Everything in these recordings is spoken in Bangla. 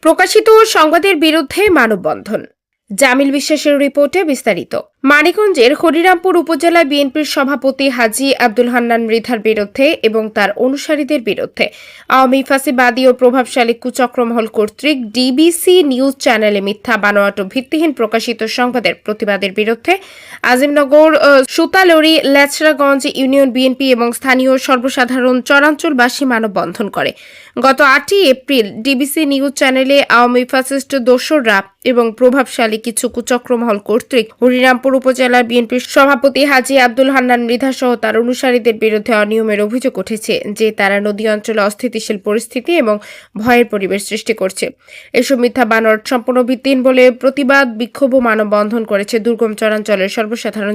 প্রকাশিত সংবাদের বিরুদ্ধে মানববন্ধন। জামিল বিশ্বাসের রিপোর্টে বিস্তারিত। মানিকগঞ্জের হরিরামপুর উপজেলা বিএনপির সভাপতি হাজী আব্দুল হান্নান মৃধার বিরুদ্ধে এবং তার অনুসারীদের বিরুদ্ধে আওয়ামী ফ্যাসিবাদী ও প্রভাবশালী কুচক্রমহল কর্তৃক ডিবিসি নিউজ চ্যানেলে মিথ্যা বানোয়াট ও ভিত্তিহীন প্রকাশিত সংবাদের প্রতিবাদের বিরুদ্ধে আজিমনগর, সুতালড়ি, লেচরাগঞ্জ ইউনিয়ন বিএনপি এবং স্থানীয় সর্বসাধারণ চরাঞ্চলবাসী মানববন্ধন করে। গত 8 এপ্রিল ডিবিসি নিউজ চ্যানেলে আওয়ামী ফ্যাসিস্ট দোসররা এবং প্রভাবশালী কিছু কুচক্রমহল কর্তৃক হরিরামপুর উপজেলা বিএনপির সভাপতি হাজী আব্দুল হান্নান মৃধা সহ তার অনুসারীদের বিরুদ্ধে অনিয়মের অভিযোগ উঠেছে যে তারা নদী অঞ্চলে অস্থিতিশীল পরিস্থিতি এবং ভয়ের পরিবেশ সৃষ্টি করছে। এসব মিথ্যা বানোয়াট সম্পূর্ণ ভিত্তিহীন বলে প্রতিবাদ, বিক্ষোভ ও মানববন্ধন করেছে দুর্গম চরাঞ্চলের সর্বসাধারণ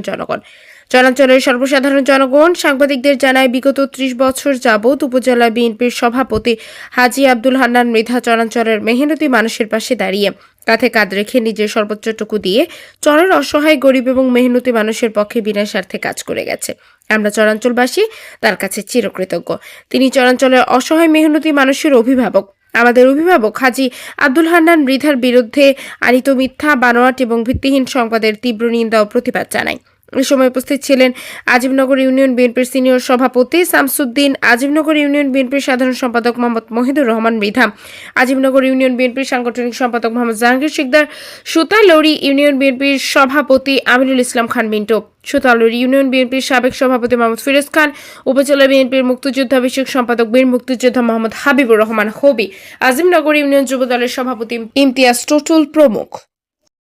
জনগণ। সাংবাদিকদের জানায়, বিগত 30 বছর যাবৎ উপজেলা বিএনপির সভাপতি হাজী আব্দুল হান্নান মৃধা চরাঞ্চলের মেহনতি মানুষের পাশে দাঁড়িয়ে কাঁধে কাঁধ রেখে নিজের সর্বোচ্চটুকু দিয়ে চরের অসহায়, গরিব এবং মেহনতি মানুষের পক্ষে বিনা স্বার্থে কাজ করে গেছে। আমরা চরাঞ্চলবাসী তার কাছে চিরকৃতজ্ঞ। তিনি চরাঞ্চলের অসহায় মেহনতি মানুষের অভিভাবক। আমাদের অভিভাবক হাজী আব্দুল হান্নান মৃধার বিরুদ্ধে আনিত মিথ্যা, বানোয়াট এবং ভিত্তিহীন সংবাদের তীব্র নিন্দা ও প্রতিবাদ জানাই। এই সময় উপস্থিত ছিলেন আজিমনগর ইউনিয়ন বিএনপির সিনিয়র সভাপতি শামসুদ্দিন, আজিমনগর ইউনিয়ন বিএনপির সাধারণ সম্পাদক মোহাম্মদ মহিদুর রহমান মৃধা, আজিমনগর ইউনিয়ন বিএনপির সাংগঠনিক সম্পাদক মোহাম্মদ জাহাঙ্গীর শিকদার, সুতালড়ি ইউনিয়ন বিএনপির সভাপতি আমিনুল ইসলাম খান মিন্টু, সুতালড়ি ইউনিয়ন বিএনপির সাবেক সভাপতি মোহাম্মদ ফিরোজ খান, উপজেলা বিএনপির মুক্তিযোদ্ধা বিষয়ক সম্পাদক বীর মুক্তিযোদ্ধা মোহাম্মদ হাবিবুর রহমান হবি, আজিমনগর ইউনিয়ন যুবদলের সভাপতি ইমতিয়াজ টুটুল প্রমুখ।